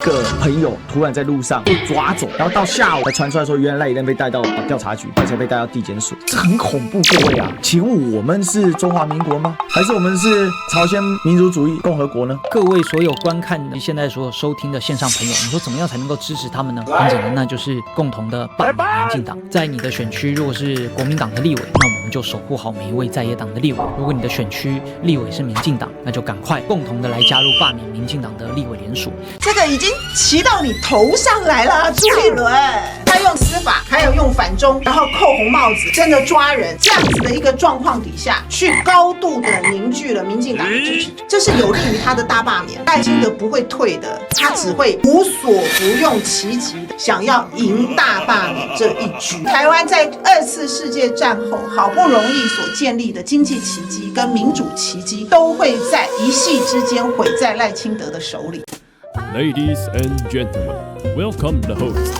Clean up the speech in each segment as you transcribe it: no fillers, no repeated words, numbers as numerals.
个朋友突然在路上被抓走，然后到下午才传出来说，原来赖以任被带到调查局，才被带到地检署，这很恐怖。各位啊，请问我们是中华民国吗？还是我们是朝鲜民主主义共和国呢？各位所有观看的现在所有收听的线上朋友，你说怎么样才能够支持他们呢？很简单，那就是共同的罢免民进党。在你的选区如果是国民党的立委，那我们就守护好每一位在野党的立委；如果你的选区立委是民进党，那就赶快共同的来加入罢免民进党的立委联署。这个已经骑到你头上来了，朱立伦，他用司法，还有用反中，然后扣红帽子，真的抓人，这样子的一个状况底下，去高度的凝聚了民进党的支持，这是有利于他的大罢免。赖清德不会退的，他只会无所不用其极的想要赢大罢免这一局。台湾在2次世界战后好不容易所建立的经济奇迹跟民主奇迹，都会在一夕之间毁在赖清德的手里。Ladies and gentlemen, welcome the host.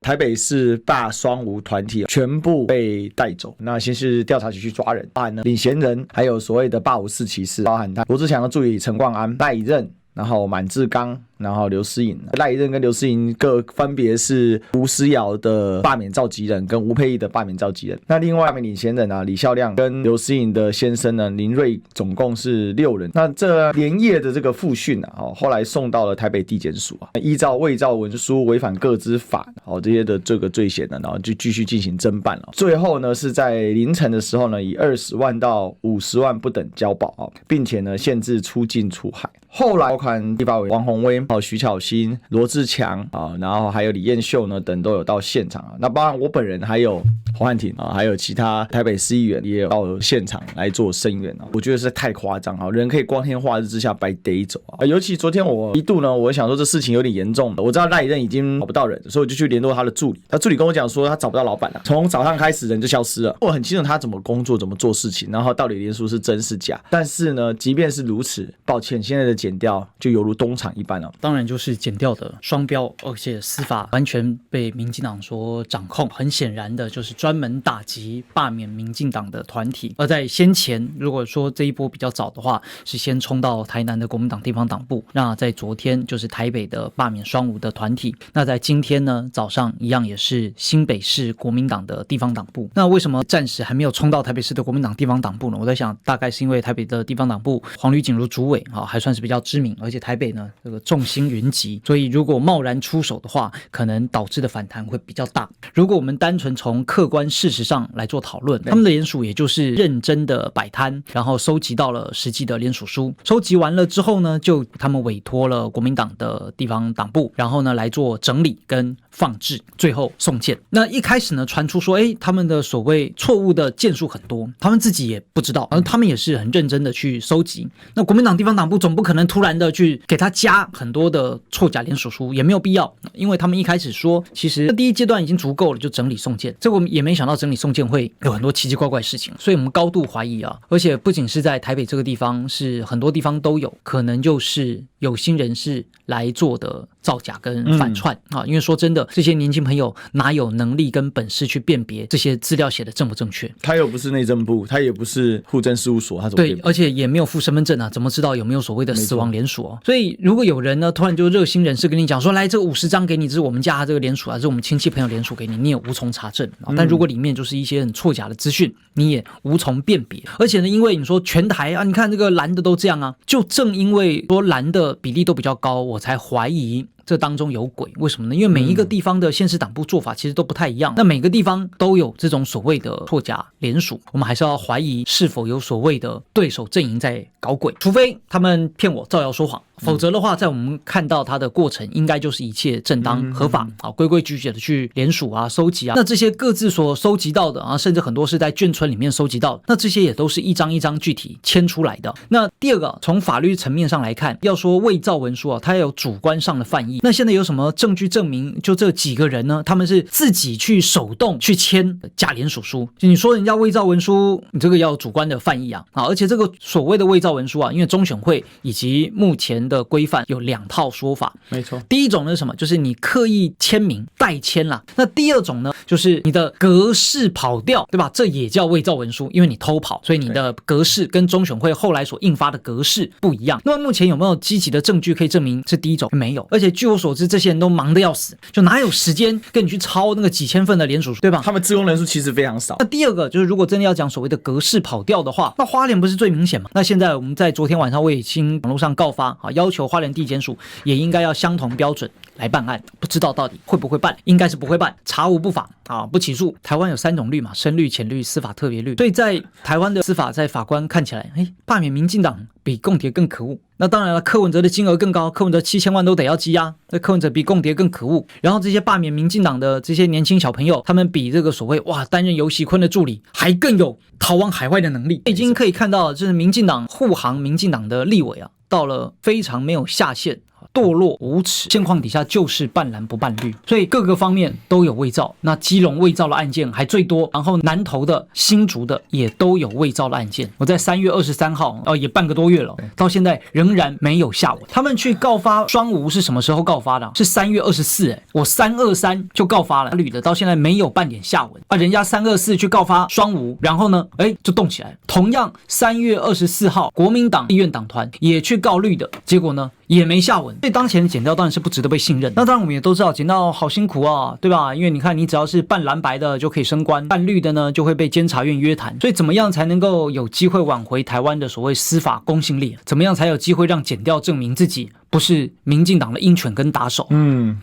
台北市罢双无团体全部被带走，那先是调查局去抓人，包含了领衔人，还有所谓的罢5四骑士，包含他罗志强的助理陈冠安、赖以任，然后满志刚，然后刘思颖。赖以任跟刘思颖各分别是吴思瑶的罢免召集人跟吴佩益的罢免召集人。那另外领衔人李孝亮跟刘思颖的先生林瑞总共是6人。那这连夜的这个复讯后来送到了台北地检署依照伪造文书、违反个资法这些的这个罪嫌然后就继续进行侦办最后呢是在凌晨的时候呢，以20万到50万不等交保并且呢限制出境出海。后来包含立法委王宏威、徐巧芯、罗志强然后还有李彦秀呢等都有到现场那包含我本人还有侯汉廷还有其他台北市议员也有到现场来做声援我觉得实在太夸张人可以光天化日之下白逮走尤其昨天我一度呢，我想说这事情有点严重我知道赖以任已经找不到人，所以我就去联络他的助理，他助理跟我讲说他找不到老板了，从早上开始人就消失了。我很清楚他怎么工作、怎么做事情，然后到底联署是真是假。但是呢，即便是如此，抱歉，现在的检调就犹如东厂一般了。当然就是检调的双标，而且司法完全被民进党所掌控。很显然的就是专门打击罢免民进党的团体。而在先前，如果说这一波比较早的话，是先冲到台南的国民党地方党部。那在昨天就是台北的罢免双无的团体。那在今天呢，早上一样也是新北市国民党的地方党部。那为什么暂时还没有冲到台北市的国民党地方党部呢？我在想，大概是因为台北的地方党部黄吕锦如主委还算是比较知名，而且台北呢这个众星云集，所以如果贸然出手的话，可能导致的反弹会比较大。如果我们单纯从客观事实上来做讨论，他们的联署也就是认真的摆摊，然后收集到了实际的联署书，收集完了之后呢，就他们委托了国民党的地方党部，然后呢来做整理跟放置，最后送件。那一开始呢传出说他们的所谓错误的件数很多，他们自己也不知道，他们也是很认真的去收集。那国民党地方党部总不可能突然的去给他加很多的错假联署书，也没有必要，因为他们一开始说其实第一阶段已经足够了，就整理送件。这个我们也没想到整理送件会有很多奇奇怪怪的事情，所以我们高度怀疑而且不仅是在台北这个地方，是很多地方都有可能就是有心人士来做的造假跟反串因为说真的，这些年轻朋友哪有能力跟本事去辨别这些资料写的正不正确？他又不是内政部，他也不是户政事务所，他怎么辨别？对，而且也没有附身份证怎么知道有没有所谓的死亡联署所以如果有人呢突然就热心人士跟你讲说，来这个50张给你，这是我们家这个联署这是我们亲戚朋友联署给你，你也无从查证但如果里面就是一些很错假的资讯，你也无从辨别。而且呢，因为你说全台你看这个蓝的都这样就正因为说蓝的比例都比较高，我才怀疑这当中有鬼。为什么呢？因为每一个地方的县市党部做法其实都不太一样，那每个地方都有这种所谓的错假联署，我们还是要怀疑是否有所谓的对手阵营在搞鬼，除非他们骗我造谣说谎，否则的话在我们看到它的过程应该就是一切正当合法规规矩矩的去联署收集那这些各自所收集到的甚至很多是在眷村里面收集到的，那这些也都是一张一张具体签出来的。那第二个，从法律层面上来看，要说伪造文书它有主观上的犯意那现在有什么证据证明就这几个人呢，他们是自己去手动去签假联署书？就你说人家伪造文书，你这个要主观的犯意啊！而且这个所谓的伪造文书啊，因为中选会以及目前的规范有2套说法。没错，第一种呢是什么？就是你刻意签名代签啦。那第二种呢，就是你的格式跑掉，对吧？这也叫伪造文书，因为你偷跑，所以你的格式跟中选会后来所印发的格式不一样。那么目前有没有积极的证据可以证明是第一种？没有。而且据我所知，这些人都忙得要死，就哪有时间跟你去抄那个几千份的联署书，对吧？他们自用人数其实非常少。那第二个就是，如果真的要讲所谓的格式跑掉的话，那花莲不是最明显吗？那现在我们在昨天晚上我已经网络上告发要求花莲地检署也应该要相同标准来办案，不知道到底会不会办，应该是不会办，查无不法不起诉。台湾有3种律嘛，深律、浅律、司法特别律，所以在台湾的司法，在法官看起来，罢免民进党比共谍更可恶。那当然了，柯文哲的金额更高，柯文哲7000万都得要羁押，那柯文哲比共谍更可恶。然后这些罢免民进党的这些年轻小朋友，他们比这个所谓担任游锡堃的助理还更有逃往海外的能力。已经可以看到，就是民进党护航民进党的立委到了非常没有下限，堕落无耻现况底下，就是半蓝不半绿，所以各个方面都有伪造。那基隆伪造的案件还最多，然后南投的、新竹的也都有伪造的案件。我在3月23号也半个多月了，到现在仍然没有下文。他们去告发双吴是什么时候告发的？是3月24，我323就告发了绿的，到现在没有半点下文人家324去告发双吴，然后呢就动起来了。同样3月24号国民党立院党团也去告绿的，结果呢也没下文。所以当前的检调当然是不值得被信任。那当然我们也都知道检调好辛苦啊，对吧？因为你看，你只要是半蓝白的就可以升官，半绿的呢就会被监察院约谈。所以怎么样才能够有机会挽回台湾的所谓司法公信力？怎么样才有机会让检调证明自己不是民进党的鹰犬跟打手？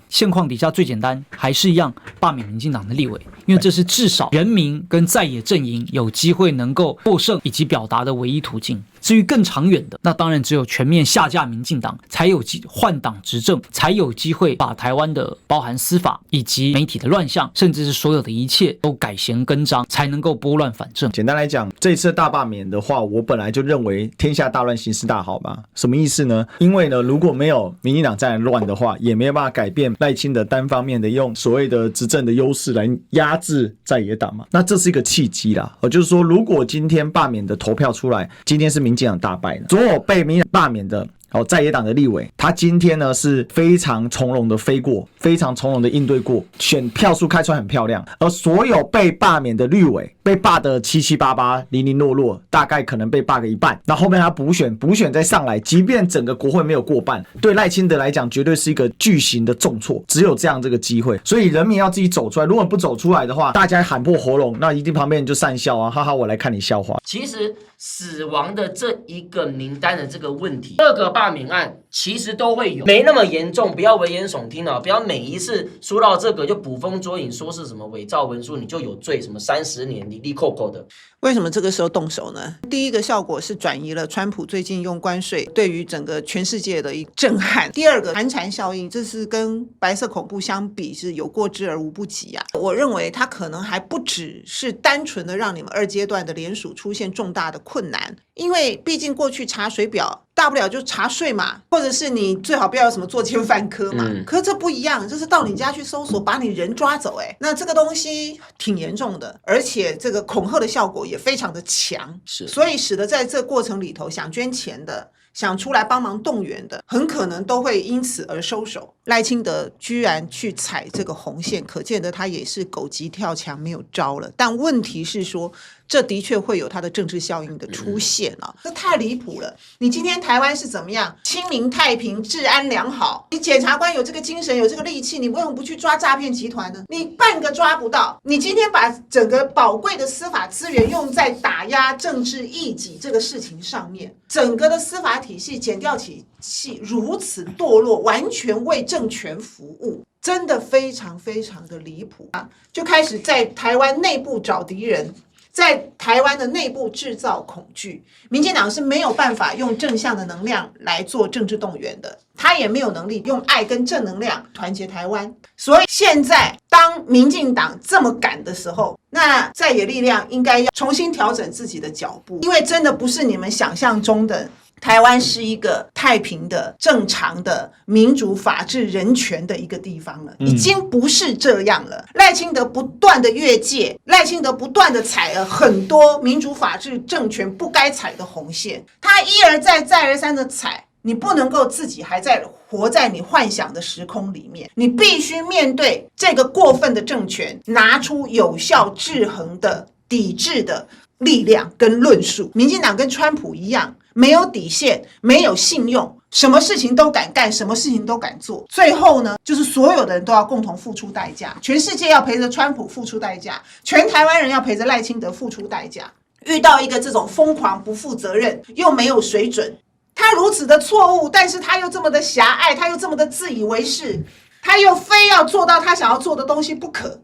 现况底下最简单，还是一样罢免民进党的立委，因为这是至少人民跟在野阵营有机会能够获胜以及表达的唯一途径。至于更长远的，那当然只有全面下架民进党，才有换党执政，才有机会把台湾的包含司法以及媒体的乱象，甚至是所有的一切都改弦更张，才能够拨乱反正。简单来讲，这一次大罢免的话，我本来就认为天下大乱，形势大好嘛。什么意思呢？因为呢，如果没有民进党在乱的话，也没有办法改变赖清德单方面的用所谓的执政的优势来压制在野党嘛。那这是一个契机啦。就是说，如果今天罢免的投票出来，今天是民进党大败了，所有被民进党罢免的在野党的立委，他今天呢是非常从容的飞过，非常从容的应对过，选票数开出来很漂亮。而所有被罢免的绿委，被罢的七七八八、零零落落，大概可能被罢个一半。那后面他补选再上来，即便整个国会没有过半，对赖清德来讲绝对是一个巨型的重挫，只有这样这个机会。所以人民要自己走出来，如果不走出来的话，大家喊破喉咙，那一定旁边人就讪笑啊，哈哈，我来看你笑话。其实死亡的这一个名单的这个问题，各个罢免案其实都会有，没那么严重，不要危言耸听不要每一次说到这个就捕风捉影，说是什么伪造文书你就有罪，什么30年里里扣扣的。为什么这个时候动手呢？第一个效果是转移了川普最近用关税对于整个全世界的一个震撼。第二个寒蝉效应，这是跟白色恐怖相比是有过之而无不及啊。我认为它可能还不只是单纯的让你们2阶段的联署出现重大的困难，因为毕竟过去查水表大不了就查税嘛，或者是你最好不要有什么作奸犯科嘛。可是这不一样，这是到你家去搜索，把你人抓走。那这个东西挺严重的，而且这个恐吓的效果也非常的强，所以使得在这过程里头想捐钱的，想出来帮忙动员的，很可能都会因此而收手。赖清德居然去踩这个红线，可见得他也是狗急跳墙没有招了。但问题是说，这的确会有它的政治效应的出现啊，这太离谱了。你今天台湾是怎么样？清明太平，治安良好，你检察官有这个精神，有这个力气，你为什么不去抓诈骗集团呢？你半个抓不到。你今天把整个宝贵的司法资源用在打压政治异己这个事情上面，整个的司法体系、检调体系如此堕落，完全为政权服务，真的非常非常的离谱啊！就开始在台湾内部找敌人，在台湾的内部制造恐惧。民进党是没有办法用正向的能量来做政治动员的，他也没有能力用爱跟正能量团结台湾。所以现在当民进党这么赶的时候，那在野力量应该要重新调整自己的脚步，因为真的不是你们想象中的台湾是一个太平的、正常的、民主、法治、人权的一个地方了，已经不是这样了。赖清德不断的越界，赖清德不断的踩了很多民主、法治、政权不该踩的红线，他一而再、再而三的踩。你不能够自己还在活在你幻想的时空里面，你必须面对这个过分的政权，拿出有效制衡的抵制的力量跟论述。民进党跟川普一样，没有底线，没有信用，什么事情都敢干，什么事情都敢做。最后呢，就是所有的人都要共同付出代价，全世界要陪着川普付出代价，全台湾人要陪着赖清德付出代价。遇到一个这种疯狂、不负责任又没有水准，他如此的错误，但是他又这么的狭隘，他又这么的自以为是，他又非要做到他想要做的东西不可，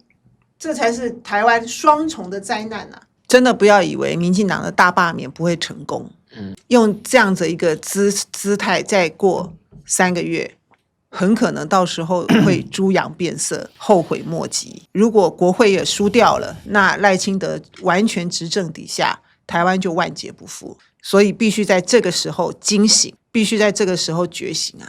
这才是台湾双重的灾难啊！真的不要以为民进党的大罢免不会成功，用这样子一个姿态再过3个月，很可能到时候会猪羊变色，后悔莫及。如果国会也输掉了，那赖清德完全执政底下，台湾就万劫不复。所以必须在这个时候惊醒，必须在这个时候觉醒啊！